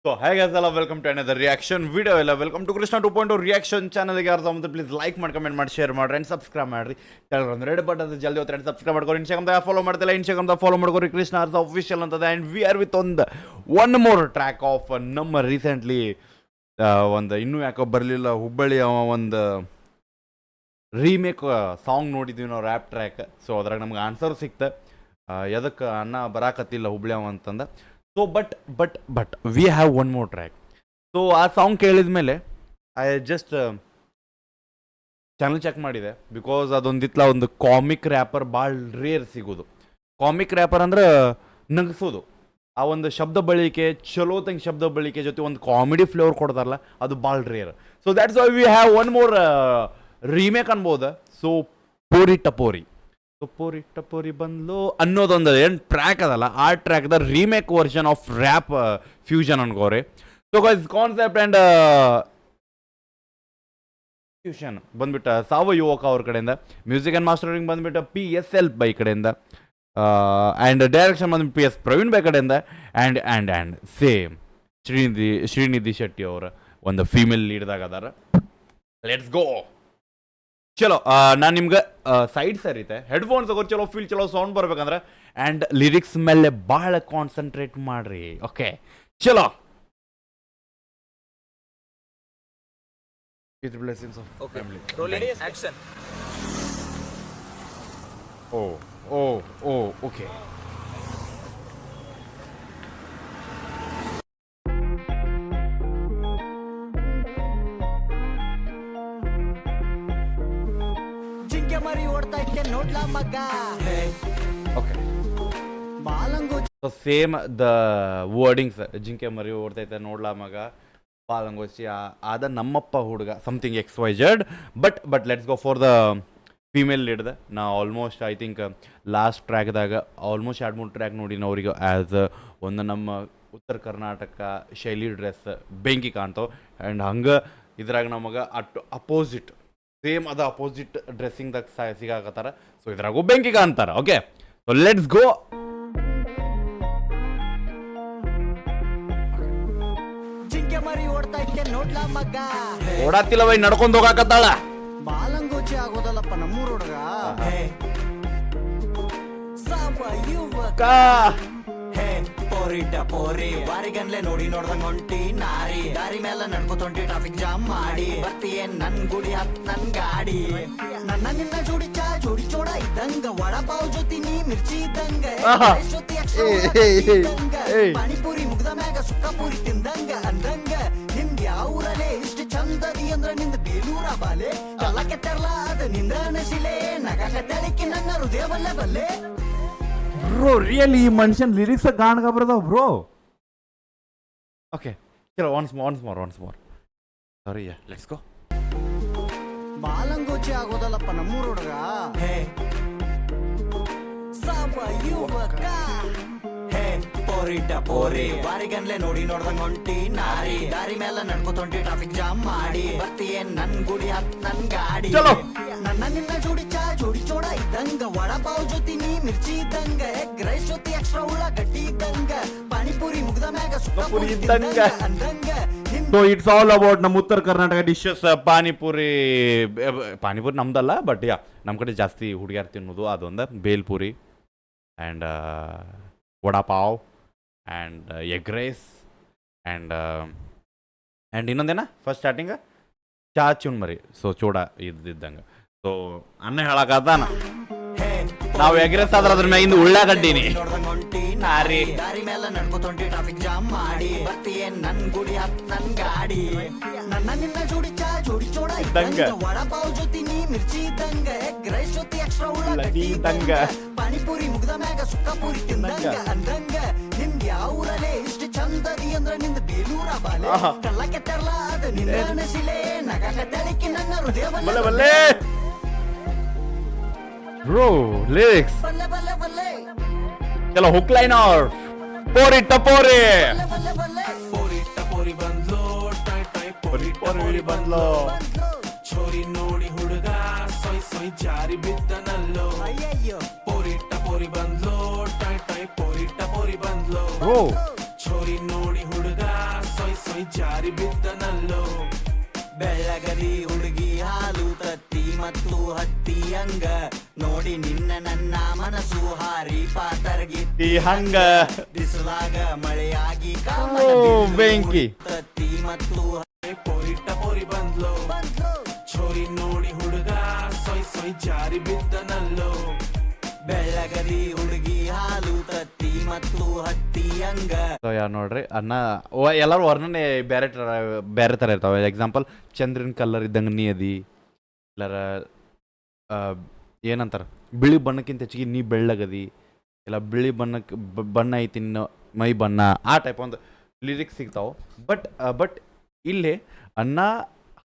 So, hi guys, hello, welcome to another reaction video. Welcome to Krishna 2.0 reaction channel. Please like, comment, share, and subscribe. Red button jaldi and subscribe. Instagram follow Instagram follow Krishna official and we are with on the one more track of number recently ಒಂದು ಇನ್ನೂ ಯಾಕೋ ಬರಲಿಲ್ಲ ಹುಬ್ಬಳ್ಳಿ ಒಂದು remake song ನೋಡಿದ್ವಿ ನಾವು rap track. So ಅದ್ರಾಗ ನಮ್ಗೆ answer ಸಿಕ್ತ ಎದಕ್ಕೆ ಅನ್ನ ಬರಾಕತ್ತಿಲ್ಲ ಹುಬ್ಳಿ ಅವ ಅಂತಂದ. So but we have one more track. So ಆ ಸಾಂಗ್ ಕೇಳಿದ ಮೇಲೆ ಐ ಜಸ್ಟ್ ಚಾನಲ್ ಚೆಕ್ ಮಾಡಿದೆ. ಬಿಕಾಸ್ ಅದೊಂದಿತ್ಲ ಒಂದು ಕಾಮಿಕ್ ರ್ಯಾಪರ್ ಭಾಳ ರೇರ್ ಸಿಗೋದು. ಕಾಮಿಕ್ ರ್ಯಾಪರ್ ಅಂದ್ರೆ ನಗಿಸೋದು, ಆ ಒಂದು ಶಬ್ದ ಬಳಕೆ ಚಲೋತಂಗೆ ಶಬ್ದ ಬಳಕೆ ಜೊತೆ ಒಂದು ಕಾಮಿಡಿ ಫ್ಲೇವರ್ ಕೊಡ್ತಾರಲ್ಲ, ಅದು ಭಾಳ rare. So that's why we have one more remake ಅನ್ಬೋದು. ಸೊ ಪೋರಿ ಟಪೋರಿ, ಸೊ ಪೋರಿ ಟಪೋರಿ ಬಂದ್ಲು ಅನ್ನೋದೊಂದು ಏನು ಟ್ರ್ಯಾಕ್ ಅದಲ್ಲ, ಆ ಟ್ರ್ಯಾಕ್ದ remake version of rap fusion ಅನ್ಕೋರಿ. So guys concept and fusion ಬಂದ್ಬಿಟ್ಟು ಸಾವ ಯುವಕ ಅವ್ರ ಕಡೆಯಿಂದ, ಮ್ಯೂಸಿಕ್ ಆ್ಯಂಡ್ ಮಾಸ್ಟರಿಂಗ್ ಬಂದ್ಬಿಟ್ಟು PSL ಬೈ ಕಡೆಯಿಂದ, ಆ್ಯಂಡ್ ಡೈರೆಕ್ಷನ್ ಬಂದು PS ಪ್ರವೀಣ್ ಬೈ ಕಡೆಯಿಂದ, ಆ್ಯಂಡ್ ಸೇಮ್ ಶ್ರೀನಿಧಿ ಶೆಟ್ಟಿ ಅವರ ಒಂದು ಫೀಮೇಲ್ ಲೀಡ್ದಾಗ ಅದಾರ. Let's go. ಚಲೋ, ನಾನು ನಿಮ್ಗೆ ಸೈಡ್ ಸರಿತೆ ಹೆಡ್ಫೋನ್ಸ್ ತಗೋ, ಚಲೋ ಫೀಲ್ ಚಲೋ ಸೌಂಡ್ ಬರ್ಬೇಕಂದ್ರೆ, ಆ್ಯಂಡ್ ಲಿರಿಕ್ಸ್ ಮೇಲೆ ಭಾಳ ಕಾನ್ಸಂಟ್ರೇಟ್ ಮಾಡ್ರಿ. ಓಕೆ ಚಲೋ. With blessings of family. Rolling action. Okay. ಜಿಂಕೆ ಮರಿ ಓಡ್ತಾ ಇದ್ದೆ ನೋಡ್ಲಾ ಮಗ. Okay. So same the wordings, ಜಿಂಕೆ ಮರಿ ಓಡ್ತೈತೆ ನೋಡ್ಲಾ ಮಗ, ಬಾಲಂಗೋಚಿ ಆದ ನಮ್ಮಪ್ಪ ಹುಡುಗ, something XYZ. But let's go for the female ಲೀಡ್ದ. ನಾ ಆಲ್ಮೋಸ್ಟ್ ಐ ಥಿಂಕ್ ಲಾಸ್ಟ್ ಟ್ರ್ಯಾಕ್ದಾಗ ಆಲ್ಮೋಸ್ಟ್ 2-3 ಟ್ರ್ಯಾಕ್ ನೋಡಿನ ಅವ್ರಿಗೆ ಆ್ಯಸ್ ಒಂದು ನಮ್ಮ ಉತ್ತರ ಕರ್ನಾಟಕ ಶೈಲಿ ಡ್ರೆಸ್ ಬೆಂಕಿ ಕಾಣ್ತಾವೆ. ಆ್ಯಂಡ್ ಹಂಗೆ ಇದ್ರಾಗ ನಮಗೆ ಅಪೋಸಿಟ್ ಸೇಮ್ ಅದು ಅಪೋಸಿಟ್ ಡ್ರೆಸ್ಸಿಂಗ್ದಾಗ ಸಿಗಾಕತ್ತಾರ. ಸೊ ಇದ್ರಾಗೂ ಬೆಂಕಿ ಕಾಣ್ತಾರ. Okay, so let's go. ಜಿಂಕೆ ಮರಿ ಓಡ್ತಾ ಇದ್ದೆ ನೋಡ್ಲಾ ಮಗ. ಓಡಾತಿಲ್ಲ ಬೈ, ನಡ್ಕೊಂಡು ಹೋಗಾಕತ್ತಾಳ. ಬಾಲಂಗೋಚಿ ಆಗೋದಲ್ಲಪ್ಪ ನಮ್ಮೂರ್ ಹುಡುಗ. ಸಾವ ಯುವಕ. ಪೋರಿ ಟಪೋರಿ ವಾರಿಗನ್ಲೆ ನೋಡ್ದಂಗ್ ಹೊಂಟಿ ನಾರಿ, ದಾರಿ ಮೇಲೆ ನಡ್ಕೊತೊಂಟಿ ಟ್ರಾಫಿಕ್ ಜಾಮ್ ಮಾಡಿ, ಬರ್ತೀಯೇನ್ ನನ್ ಗುಡಿ ಹತ್ ನನ್ ಗಾಡಿ, ನನ್ನ ನಿನ್ನ ಜೋಡಿ ಜೋಡಿ ಚೋಡ ಇದ್ದಂಗ, ವಡಪಾವ್ ಜೊತೆ ನೀ ಮಿರ್ಚಿ ಇದ್ದಂಗ, ಜೊತೆ ಪಾನಿಪುರಿ ಮುಗ್ದ ಮ್ಯಾಗ ಸುಕ್ಕಪುರಿ ತಿಂದಂಗ ಅಂದಂಗ, ನಿಂದ ಯಾವೂರಲೆ ಇಷ್ಟು ಚಂದದಿ ಅಂದ್ರ ನಿಂದ ಬೇಲೂರ ಬಾಲೆ, ಎಲ್ಲ ಕೆತ್ತರ್ಲ ಅದ ನಿಂದ ನಶಿಲೆ, ನಗ ಕತ್ತಳಿಕೆ ನನ್ನ ಹೃದಯ ಬಲ್ಲೆ. ಬ್ರೋ ರಿಯಲಿ ಈ ಮನುಷ್ಯನ್ ಲಿರಿಕ್ಸ್ ಗಾಣಗ ಬರ್ದಾವ ಬ್ರೋ. ಓಕೆ ಚಲೋ, ಒನ್ಸ್ ಮೋರ್ ಸಾರಿ, ಲೆಟ್ಸ್ ಗೋ. ಬಾಲಂಗೋಚಿ ಆಗೋದಲ್ಲಪ್ಪ ನಮ್ಮೂರ್ ಹುಡುಗ. ಸಾವ ಯುವಕ. ಪೋರಿ ಟಪೋರಿ ವಾರಿಗನ್ಲೆ ನೋಡ್ದಂಗ್ ಹೊಂಟಿ ನಾರಿ, ದಾರಿ ಮೇಲೆ ನಡ್ಕೊತೊಂಟಿ ಟ್ರಾಫಿಕ್ ಜಾಮ್ ಮಾಡಿ, ಬರ್ತೀಯೇನ್ ನನ್ ಗುಡಿ ಹತ್ ನನ್ ಗಾಡಿ, ನನ್ನ ನಿನ್ನ ಜೋಡಿ ಚೋಡ ಇದ್ದಂಗ, ವಡಪಾವ್ ಜೊತೆ ನೀ ಮಿರ್ಚಿ ಇದ್ದಂಗ, ಎಗ್ ರೈಸ್ ಜೊತೆ ಎಕ್ಸ್ಟ್ರಾ ಉಳ್ಳಾಗಡ್ಡಿ ಇದ್ದಂಗ, ಪಾನಿಪುರಿ ಮುಗ್ದ ಮ್ಯಾಗ ಸುಕ್ಕಪುರಿ ಇದ್ದಂಗ ಅಂದಂಗ. ಸೊ ಇಟ್ಸ್ ಆಲ್ ಅಬೌಟ್ ನಮ್ಮ ಉತ್ತರ ಕರ್ನಾಟಕ ಡಿಶಸ್. ಪಾನಿಪುರಿ ನಮ್ದಲ್ಲ, ಬಟ್ ಯಾ ನಮ್ಮ ಕಡೆ ಜಾಸ್ತಿ ಹುಡುಗಿಯರ್ ತಿನ್ನೋದು ಅದೊಂದು bhelpuri and vada pav and egg rice and ಇನ್ನೊಂದೇನ ಫಸ್ಟ್ ಸ್ಟಾರ್ಟಿಂಗ್ ಚಾ ಚುನ್ಮರಿ. ಸೊ ಚೂಡ ಇದ್ದಂಗೆ. ಸೊ ಅನ್ನ ಹೇಳಕತ್ತಾನ, ನಾವು ಎಗ್ ರೈಸ್ ಆದ್ರೆ ಅದ್ರ ಮ್ಯಾಗಿಂದ ಉಳ್ಳಾಗಡ್ಡಿನಿ ನಾರಿ, ದಾರಿ ಮೇಲೆ ನಡ್ಕೊತೊಂಟಿ ಟ್ರಾಫಿಕ್ ಜಾಮ್ ಮಾಡಿ, ಬರ್ತೀಯೇನ್ ನನ್ ಗುಡಿ ಹತ್ ನನ್ ಗಾಡಿ, ನನ್ನ ನಿನ್ನ ಜೋಡಿ ಚೋಡ ಇದ್ದಂಗ, ವಡಪಾವ್ ಜೊತೆ ನೀ ಮಿರ್ಚಿ ಇದ್ದಂಗ, ಎಗ್ ರೈಸ್ ಜೊತೆ ಎಕ್ಸ್ಟ್ರಾ ಉಳ್ಳಾಗಡ್ಡಿ ಇದ್ದಂಗ, ಪಾನಿಪುರಿ ಮುಗ್ದ ಮ್ಯಾಗ ಸುಕ್ಕಪುರಿ ತಿಂದಂಗ ಅಂದಂಗ, ನಿಂದ ಯಾವೂರಲೆ ಇಷ್ಟು ಚಂದದಿ ಅಂದ್ರ ನಿಂದ ಬೇಲೂರ ಬಾಲೆ, ಕಲ್ಲ ಕೆತ್ತರ್ಲ ಅದ ನಿಂದ ನಶಿಲೆ, ನಗ ಕತ್ತಳಿಕೆ ನನ್ನ ಹೃದಯ ಬಲ್ಲೆ. ಬ್ರೋ ಲಿರಿಕ್ಸ್ ಚಲೋ, ಹುಕ್ ಲೈನ್ ಆರ್ ಪೋರಿ ಟಪೋರಿ. ಪೋರಿ ಟಪೋರಿ ಬಂದ್ಲೋ, ಪೋರಿ ಬಂದ್ಲೋ, ಚೋರಿ ನೋಡಿ ಹುಡುಗ ಸೊಯ್ ಜಾರಿ ಬಿದ್ದನಲ್ಲೋ, ಪೋರಿ ಟಪೋರಿ ಬಂದ್ಲೋ, ಪೋರಿ ಟಪೋರಿ ಬಂದ್ಲೋ, ಚೋರಿ ನೋಡಿ ಹುಡುಗ ಸೊಯ್ ಜಾರಿ ಬಿದ್ದನಲ್ಲೋ. ಬೆಳ್ಳಗರಿ ಹುಡುಗಿ ಹಾಲು ತತ್ತಿ ಮತ್ತು ಹತ್ತಿ ಹಂಗ ನೋಡಿ ನಿನ್ನ ನನ್ನ ಮನಸ್ಸು ಹಾರಿ ಪಾತರ್ಗಿತ್ತಿ ಹಂಗ ಬಿಸಿಲಾಗ ಮಳೆಯಾಗಿ ಬೆಂಕಿ ತತ್ತಿ ಮತ್ತು ಪೋರಿ ಟಪೋರಿ ಬಂದ್ಲೋ, ಚೋರಿ ನೋಡಿ ಹುಡುಗ ಸೊಯ್ ಸೊಯ್ ಜಾರಿ ಬಿದ್ದನಲ್ಲೋ. ಬೆಳ್ಳಗರಿ ಹುಡುಗಿ ಹಾಲು ತತ್ತಿ ಮತ್ತು ಹತ್ತಿ ಹಂಗ. ಯಾರು ನೋಡ್ರಿ ಅನ್ನ ಎಲ್ಲರೂ ವರ್ಣನೆ ಬೇರೆ ಥರ ಇರ್ತಾವೆ. ಎಕ್ಸಾಂಪಲ್ ಚಂದ್ರನ ಕಲರ್ ಇದ್ದಂಗೆ ನೀ ಅದಿ, ಇಲ್ಲಾರ ಏನಂತಾರೆ ಬಿಳಿ ಬಣ್ಣಕ್ಕಿಂತ ಹೆಚ್ಚಿಗೆ ನೀ ಬೆಳ್ಳಗದಿ, ಇಲ್ಲ ಬಿಳಿ ಬಣ್ಣ ಐತಿ ನಿನ್ನ ಮೈ ಬಣ್ಣ, ಆ ಟೈಪ್ ಒಂದು ಲಿರಿಕ್ಸ್ ಸಿಗ್ತಾವೆ. ಬಟ್ ಇಲ್ಲಿ ಅನ್ನ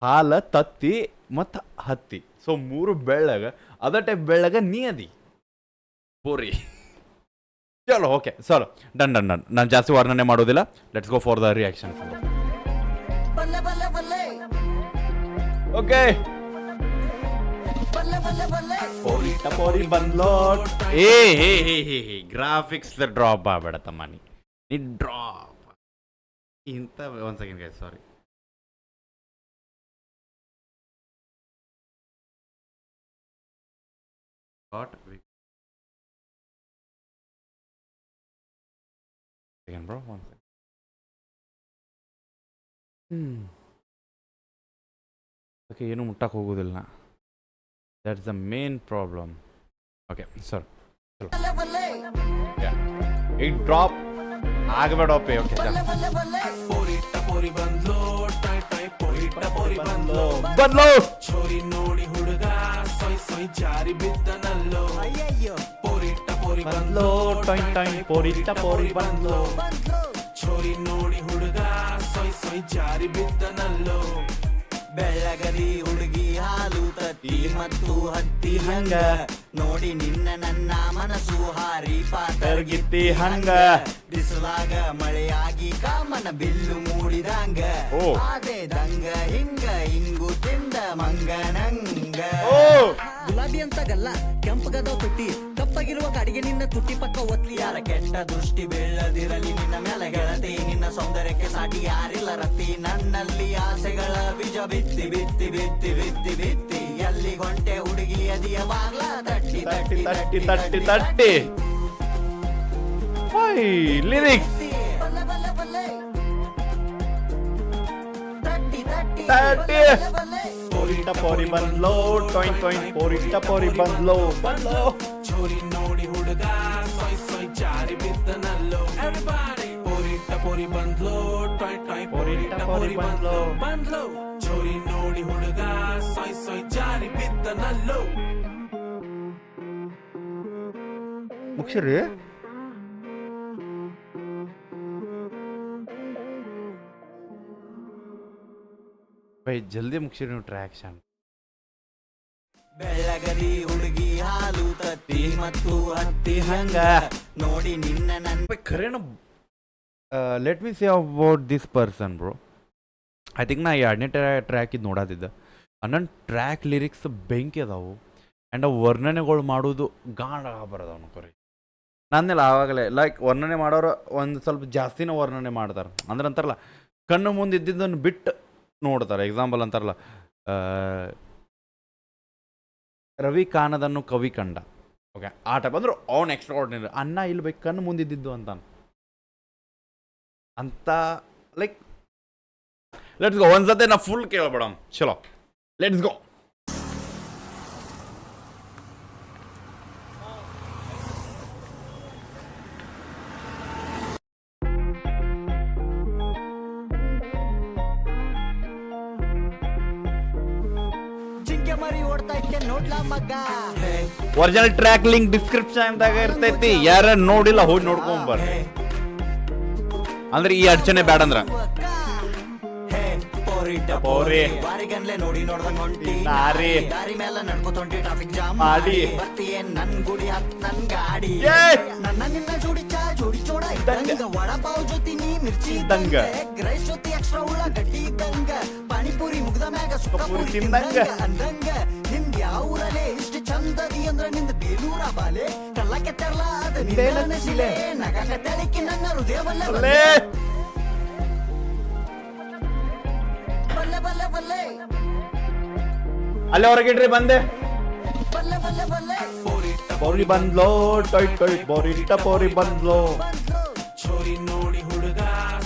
ಹಾಲು ತತ್ತಿ ಮತ್ತು ಹತ್ತಿ, ಸೊ ಮೂರು ಬೆಳ್ಳಗ, ಅದೇ ಟೈಪ್ ಬೆಳ್ಳಗ ನೀ ಅದಿ ಪೂರಿ. ಚಲೋ ಓಕೆ ಸರ್, ಡನ್. ನಾನು ಜಾಸ್ತಿ ವರ್ಣನೆ ಮಾಡೋದಿಲ್ಲ. Let's go for the reaction. ಬಲ್ಲೆ ಬಲ್ಲೆ ಬಲ್ಲೆ ಓಕೆ ಬಲ್ಲೆ ಬಲ್ಲೆ ಬಲ್ಲೆ ಪೋರಿ ಟಪೋರಿ ಬಂದ್ಲೋ. ಏ ಹೇ ಹೇ ಹೇ ಹೇ ಗ್ರಾಫಿಕ್ಸ್ ಡ್ರಾಪ್ ಆಗಬೇಡ ತಮ್ಮ, ನೀ ಡ್ರಾಪ್ ಇಂಥ ಒಂದು ಸೆಕೆಂಡ್ ಗೈಸ್, ಸಾರಿ. Second, bro. 1 second. Okay, ಏನು ಮುಟ್ಟಕ್ಕೆ ಹೋಗೋದಿಲ್ಲ. That's the main problem. Okay, sir. ಬಲ್ಲೆ ಬಲ್ಲೆ ಈಗ ಡ್ರಾಪ್ ಆಗಬೇಡ ಓಕೆ. ಓಕೆ ಪೋರಿ ಟಪೋರಿ ಬಂದ್ಲೋ, ಟೈ ಟೈ ಪೋರಿ ಟಪೋರಿ ಬಂದ್ಲೋ. ಬದ್ಲೋ ಚೋರಿ ನೋಡಿ ಹುಡುಗ ಸೊಯ್ ಸೊಯ್ ಜಾರಿ ಬಿದ್ದನಲ್ಲೋ. ಅಯ್ಯಯ್ಯೋ ಪೋರಿ ಟಪೋರಿ ಬಂದ್ಲೋ, ಟೈ ಟೈ ಪೋರಿ ಟಪೋರಿ ಬಂದ್ಲೋ. ಚೋರಿ ನೋಡಿ ಹುಡುಗ ಸೊಯ್ ಸೊಯ್ ಜಾರಿ ಬಿದ್ದನಲ್ಲೋ. ಬೆಳ್ಳಗರಿ ಹುಡುಗಿ ಹಾಲು ತತ್ತಿ ಮತ್ತು ಹತ್ತಿ ಹಂಗ ನೋಡಿ ನಿನ್ನ ನನ್ನ ಮನಸ್ಸು ಹಾರಿ ಪಾತರ್ಗಿತ್ತಿ ಹಂಗ ಬಿಸಿಲಾಗ ಮಳೆಯಾಗಿ ಕಾಮನ ಬಿಲ್ಲು ಮೂಡಿದಂಗ ಆದೇದಂಗ ಹಿಂಗ ಹಿಂಗು ತಿಂದ ಮಂಗನಂಗ. ಗುಲಾಬಿ ಅಂತ ಗಲ್ಲ ಕೆಂಪಗದ ತುಟ್ಟಿ ಕಪ್ಪಗಿರುವ ಕಾಡಿಗೆ ನಿನ್ನ ತುಟ್ಟಿ ಪಕ್ಕ ಒತ್ಲಿ. ಯಾರ ಕೆಟ್ಟ ದೃಷ್ಟಿ ಬೀಳದಿರಲಿ ನಿನ್ನ ಮೇಲೆ ಗೆಳತಿ, ನಿನ್ನ ಸೌಂದರ್ಯಕ್ಕೆ ಸಾಟಿ ಯಾರಿಲ್ಲ ರತ್ತಿ. ನನ್ನಲ್ಲಿ ಆಸೆಗಳ ಬೀಜ ಬಿತ್ತಿ ಬಿತ್ತಿ ಬಿತ್ತಿ ಬಿತ್ತಿ ಬಿತ್ತಿ ಎಲ್ಲಿ ಹೊಂಟೆ ಹುಡುಗಿ ಅದಿಯ ಬಾಗ್ಲ ತಟ್ಟಿ ತಟ್ಟಿ ತಟ್ಟಿ ತಟ್ಟಿ ತಟ್ಟಿ. ಲಿರಿಕ್ಸ್ ಬಲ್ಲೆ ಬಲ್ಲೆ ಬಲ್ಲೆ ತಟ್ಟಿ ತಟ್ಟಿ ತಟ್ಟಿ. ಬಲ್ಲೆ ಪೋರಿ ಟಪೋರಿ ಬಂದ್ಲೋ, ಟೊಯ್ ಟೊಯ್ ಪೋರಿ ಟಪೋರಿ ಬಂದ್ಲೋ. ಚೋರಿ ನೋಡಿ ಹುಡುಗ ಸೊಯ್ ಸೊಯ್ ಜಾರಿ ಬಿದ್ದನಲ್ಲೋ. ಪೋರಿ ಟಪೋರಿ ಬಂದ್ಲೋ, ಟೊಯ್ ಟೊಯ್ ಪೋರಿ ಟಪೋರಿ ಬಂದ್ಲೋ. ಚೋರಿ ನೋಡಿ ಹುಡುಗ ಸೊಯ್ ಸೊಯ್ ಜಾರಿ ಬಿದ್ದನಲ್ಲೋ. ಮುಖ್ಯರಿ ಬೈ ಜಲ್ದಿ ಮುಗಿಸಿರಿ ನೀವು ಟ್ರ್ಯಾಕ್ಷನ್. ಬೆಳ್ಳಗರಿ ಹುಡುಗಿ ಹಾಲು ತತ್ತಿ ಮತ್ತು ಹತ್ತಿ ಹಂಗ ನೋಡಿ ನಿನ್ನ ನನ್ನ. ಖರೇನ let me say about this person bro. I think ನಾ ಎರಡನೇ ಟ್ರ್ಯಾಕ್ ಇದು ನೋಡೋದಿದ್ದ. ಅನ್ನೊಂದು ಟ್ರ್ಯಾಕ್ ಲಿರಿಕ್ಸ್ ಬೆಂಕಿ ಅದಾವು ಆ್ಯಂಡ್ ಅವು ವರ್ಣನೆಗಳು ಮಾಡೋದು ಗಾಂಡ ಬರೋದವನು ಕೊರಿ. ನಾನೆಲ್ಲ ಆವಾಗಲೇ ಲೈಕ್ ವರ್ಣನೆ ಮಾಡೋರು ಒಂದು ಸ್ವಲ್ಪ ಜಾಸ್ತಿನ ವರ್ಣನೆ ಮಾಡ್ತಾರೆ. ಅಂದ್ರೆ ಅಂತಾರಲ್ಲ ಕಣ್ಣು ಮುಂದೆ ಇದ್ದಿದ್ದನ್ನು ಬಿಟ್ಟು ನೋಡ್ತಾರೆ. ಎಕ್ಸಾಂಪಲ್ ಅಂತಾರಲ್ಲ ರವಿ ಕಾಣದನ್ನು ಕವಿ ಕಂಡ. ಓಕೆ ಆ ಟೈಪ್ ಅಂದ್ರೆ ಅವ್ನು ಎಕ್ಸ್ಟ್ರಾರ್ಡಿನರಿ. ಅನ್ನ ಇಲ್ಲಿ ಬೇಕು ಕಣ್ಣು ಮುಂದಿದ್ದು ಅಂತ ಲೈಕ್ ಲೆಟ್ಸ್ ಗೋ. ಒಂದ್ಸತಿ ನಾ ಫುಲ್ ಕೇಳ್ಬೇಡ. ಚಲೋ ಲೆಟ್ಸ್ ಗೋ. ಜಿಂಕೆ ಮರಿ ಓಡ್ತಾ ಇದ್ದೆ ನೋಡ್ಲಾ ಮಗ. ಒರಿಜಿನಲ್ ಟ್ರ್ಯಾಕ್ ಲಿಂಕ್ ಡಿಸ್ಕ್ರಿಪ್ಷನ್ದಾಗ ಇರ್ತೈತಿ. ಯಾರ ನೋಡಿಲ್ಲ ಹೋಗಿ ನೋಡ್ಕೊಂಬರ್ರಿ. ಅಂದ್ರೆ ಈ ಅಡಚಣೆ ಬೇಡ ಅಂದ್ರ ಪೋರಿ ಬಾರಿಗನ್ಲೆ ನೋಡಿ ನೋಡ್ದಂಗ್ ಹೊಂಟಿ ನಾರಿ ದಾರಿ ಮೇಲೆ ನಡ್ಕೋತೊಂಟಿ ಟ್ರಾಫಿಕ್ ಜಾಮ್ ಮಾಡಿ ಬರ್ತೀಯೇನ್ ನನ್ ಗುಡಿ ಹತ್ ನನ್ ಗಾಡಿ. ನನ್ನ ನಿನ್ನ ಜೋಡಿ ಚಾ ಜೋಡಿ ಚೋಡ ಇದ್ದಂಗ ವಡಪಾವ್ ಜೊತೆ ನೀ ಮಿರ್ಚಿ ಇದ್ದಂಗ ರೈಸ್ ಜೊತೆ ಎಕ್ಸ್ಟ್ರಾ ಉಳ್ಳಾಗಡ್ಡಿ ಇದ್ದಂಗ ಪಾನಿಪುರಿ ಮುಗ್ದ ಮ್ಯಾಗ ಸುಕ್ಕಪುರಿ ತಿಂದಂಗ ಅಂದಂಗ ನಿಂದ ಯಾವ ಊರಲೆ ಇಷ್ಟು ಚಂದದಿ ಅಂದ್ರ ನಿಂದ ಬೇಲೂರ ಬಾಲೆ ಕಲ್ಲ ಕೆತ್ತರ್ಲ ಅದ ನಿಂದ ಶಿಲೆ ನಗ ಕತ್ತಳಿಕೆ ನನ್ನ ಹೃದಯ ಬಲ್ಲ ಬಲ್ಲೆ ಬಲ್ಲೆ ಬಲ್ಲೆ ಅಲ್ಲೇ ಹೊರಗಿಡ್ರಿ ಬಂದೆ ಬಲ್ಲೆ ಬಲ್ಲೆ ಬಲ್ಲೆ ಪೋರಿ ಬಂದ್ಲೋ ಟೊಯ್ ಟೊಯ್ ಬೋರಿಟ್ಟ ಪೋರಿ ಬಂದ್ಲೋ ಬಂದ್ಲು ಚೋರಿ ನೋಡಿ ಹುಡುಗ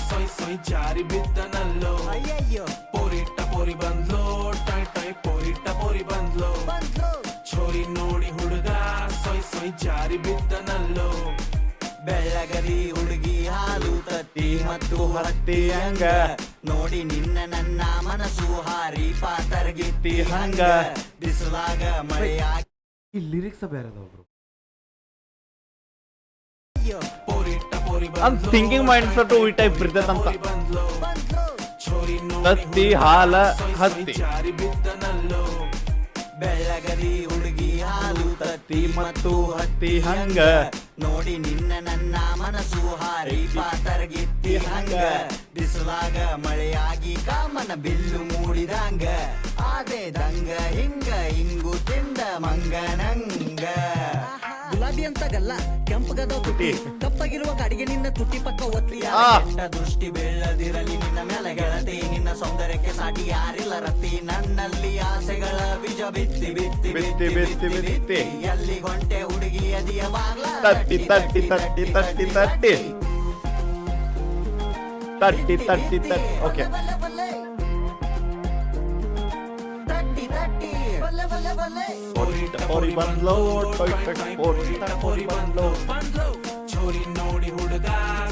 ಸೊಯ್ ಸೊಯ್ ಜಾರಿ ಬಿದ್ದನಲ್ಲೋ ಅಯ್ಯಯ್ಯೋ ಪೋರಿಟ್ಟ ಪೋರಿ ಬಂದ್ಲೋ ಟೈ ಟೈ ಪೋರಿಟ್ಟ ಪೋರಿ ಬಂದ್ಲೋ ಬಂದ್ಲು ಚೋರಿ ನೋಡಿ ಹುಡುಗ ಸೊಯ್ ಸೊಯ್ ಜಾರಿ ಬಿದ್ದನಲ್ಲೋ ಬೆಳ್ಳಗರಿ ಹುಡುಗಿ ಹಾಲು ತತ್ತಿ ಮತ್ತು ಹೊರತಿ ಹಂಗ ನೋಡಿ ನಿನ್ನ ನನ್ನ ಮನಸ್ಸು ಹಾರಿ ಪಾತರ್ಗಿತ್ತಿ ಹಂಗ ಬಿಸಿಲಾಗ ಮಳೆಯಾಗಿ ಈ ಲಿರಿಕ್ಸ್ ಬೇರೆ ಒಬ್ರು ಪೋರಿಟ್ಟ ಪೋರಿ I'm thinking mindset ಈ ಟೈಪ್ ಇರ್ತೈತಂತ ಬಂದ್ಲೋ ಬಂದ್ಲು ಚೋರಿ ತತ್ತಿ ಹಾಲ ಹತ್ತಿ ಜಾರಿ ಬಿದ್ದನಲ್ಲೋ ಬೆಳ್ಳಗರಿ ಹುಡುಗಿ ಹಾಲು ತತ್ತಿ ಮತ್ತು ಹತ್ತಿ ಹಂಗ ನೋಡಿ ನಿನ್ನ ನನ್ನ ಮನಸ್ಸು ಹಾರಿ ಪಾತರ್ಗಿತ್ತಿ ಹಂಗ ಬಿಸಿಲಾಗ ಮಳೆಯಾಗಿ ಕಾಮನ ಬಿಲ್ಲು ಮೂಡಿದಂಗ ಆದೇದಂಗ ಹಿಂಗ ಹಿಂಗು ತಿಂದ ಮಂಗನಂಗ ಗುಲಾಬಿ ಅಂತಗಲ್ಲ ಕೆಂಪಗದ ತುಟಿ ಕಪ್ಪಗಿರುವ ಕಾಡಿಗೆ ನಿನ್ನ ತುಟಿ ಪಕ್ಕ ಒತ್ತಿ ಕೆಟ್ಟ ದೃಷ್ಟಿ ಬೆಳ್ಳದಿರಲಿ ನಿನ್ನ ಮೇಲೆ ಗೆಳತಿ ನಿನ್ನ ಸೌಂದರ್ಯಕ್ಕೆ ಸಾಟಿ ಯಾರಿಲ್ಲ ರತ್ತಿ ನನ್ನಲ್ಲಿ ಆಸೆಗಳ ಬೀಜ ಬಿತ್ತಿ ಬಿತ್ತಿ ಬಿತ್ತಿ ಬಿತ್ತಿ ಬಿತ್ತಿ ಎಲ್ಲಿ ಹೊಂಟೆ ಹುಡುಗಿ ಅದಿಯ ಬಾಗ್ಲ ತಟ್ಟಿ ತಟ್ಟಿ ತಟ್ಟಿ ತಟ್ಟಿ ತಟ್ಟಿ ತಟ್ಟಿ ತಟ್ಟಿ ತಟ್ಟಿ ಓಕೆ ಬಲ್ಲೆ ಬಲ್ಲೆ ತಟ್ಟಿ ತಟ್ಟಿ ಬಲ್ಲೆ ಬಲ್ಲೆ ಬಲ್ಲೆ ಪೋರಿ ಬಂದ್ಲೋ ಟೊಯ್ ಟೊಯ್ ಬೋರಿಟ್ಟ ಪೋರಿ ಬಂದ್ಲೋ ಬಂದ್ಲೋ ಚೋರಿ ನೋಡಿ ಹುಡುಗ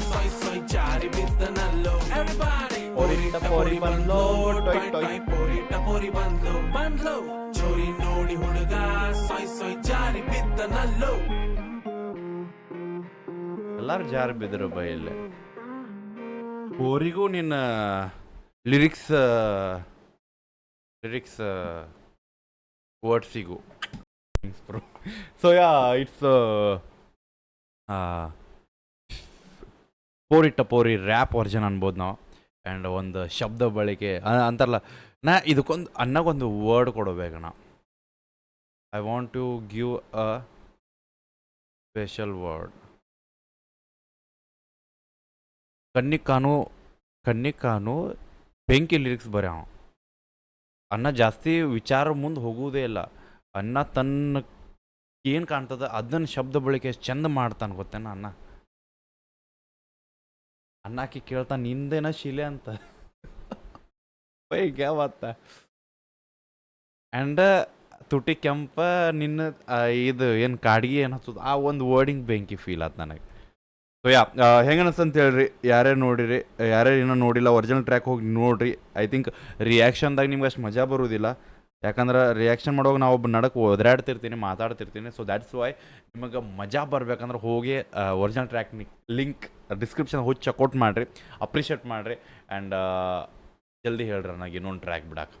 ಸೊಯ್ ಸೊಯ್ ಜಾರಿ ಬಿದ್ದನಲ್ಲೋ Everybody ಪೋರಿಟ್ಟ ಪೋರಿ ಬಂದ್ಲೋ ಟೊಯ್ ಟೊಯ್ ಪೋರಿಟ್ಟ ಪೋರಿ ಬಂದ್ಲೋ ಬಂದ್ಲೋ ಚೋರಿ ನೋಡಿ ಹುಡುಗ ಸೊಯ್ ಸೊಯ್ ಜಾರಿ ಬಿದ್ದನಲ್ಲೋ ಎಲ್ಲಾರು ಜಾರಿ ಬಿದ್ರು ಬೈಲೆ ಪೋರಿಗೂ ನಿನ್ನ ಲಿರಿಕ್ಸ್ ವರ್ಡ್ಸಿಗೂ ಸೊ ಯಾ ಇಟ್ಸ್ ಪೋರಿಟ್ಟ ಪೋರಿ ರ್ಯಾಪ್ ವರ್ಜನ್ ಅನ್ಬೋದು ನಾವು ಆ್ಯಂಡ್ ಒಂದು ಶಬ್ದ ಬಳಕೆ ಅಂತಾರಲ್ಲ ನಾ ಇದಕ್ಕೊಂದು ಅನ್ನಗೊಂದು ವರ್ಡ್ ಕೊಡಬೇಕಣ್ಣ I want to give a special word ಕನ್ನಿಕಾನು ಬೆಂಕಿ ಲಿರಿಕ್ಸ್ ಬರ್ಯಾವ ಅನ್ನ ಜಾಸ್ತಿ ವಿಚಾರ ಮುಂದೆ ಹೋಗುವುದೇ ಇಲ್ಲ ಅನ್ನ ತನ್ನ ಏನು ಕಾಣ್ತದ ಅದನ್ನ ಶಬ್ದ ಬಳಕೆ ಎಷ್ಟು ಚಂದ ಮಾಡ್ತಾನೆ ಗೊತ್ತೇನ ಅನ್ನಕ್ಕೆ ಕೇಳ್ತಾನೆ ನಿಂದೇನ ಶಿಲೆ ಅಂತ ಬೈ ಗ್ಯಾವತ್ತ ಆ್ಯಂಡ್ ತುಟಿ ಕೆಂಪ ನಿನ್ನ ಇದು ಏನು ಕಾಡ್ಗಿ ಏನು ಹತ್ತದ ಆ ಒಂದು ವರ್ಡಿಂಗ್ ಬೆಂಕಿ ಫೀಲ್ ಆಯ್ತು ನನಗೆ ಸೊ ಯಾ ಹೆಂಗೆ ಅನಿಸ್ತಂತ ಹೇಳ್ರಿ ಯಾರೇ ನೋಡಿರಿ ಯಾರೇ ಏನೋ ನೋಡಿಲ್ಲ ಒರಿಜಿನಲ್ ಟ್ರ್ಯಾಕ್ ಹೋಗಿ ನೋಡ್ರಿ ಐ ಥಿಂಕ್ ರಿಯಾಕ್ಷನ್ದಾಗ ನಿಮ್ಗೆ ಅಷ್ಟು ಮಜಾ ಬರೋದಿಲ್ಲ ಯಾಕಂದ್ರೆ ರಿಯಾಕ್ಷನ್ ಮಾಡೋವಾಗ ನಾವು ಒಬ್ಬ ನಡಕ್ಕೆ ಒದರಾಡ್ತಿರ್ತೀನಿ ಮಾತಾಡ್ತಿರ್ತೀನಿ ಸೊ ದ್ಯಾಟ್ಸ್ ವೈ ನಿಮಗೆ ಮಜಾ ಬರ್ಬೇಕಂದ್ರೆ ಹೋಗಿ ಒರಿಜಿನಲ್ ಟ್ರ್ಯಾಕ್ ಲಿಂಕ್ ಡಿಸ್ಕ್ರಿಪ್ಷನ್ ಹೋಗಿ ಚೆಕ್ಔಟ್ ಮಾಡಿರಿ ಅಪ್ರಿಷಿಯೇಟ್ ಮಾಡಿರಿ ಆ್ಯಂಡ್ ಜಲ್ದಿ ಹೇಳ್ರಿ ನನಗೆ ಇನ್ನೊಂದು ಟ್ರ್ಯಾಕ್ ಬಿಡಕ್ಕೆ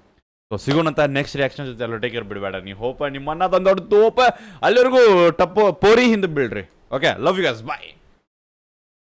ಸೊ ಸಿಗೋಣಂತ ನೆಕ್ಸ್ಟ್ ರಿಯಾಕ್ಷನ್ ಜೊತೆ ಎಲ್ಲ ಟೇಕ್ ಕೇರ್ ಬಿಡಬೇಡ ನೀವು ಹೋಪ ನಿಮ್ಮನ್ನ ತಂದೊಡ್ಡ ತೋಪ ಅಲ್ಲಿವರೆಗೂ ಪೋರಿ ಹಿಂದೆ ಬೀಳ್ರಿ okay love you guys bye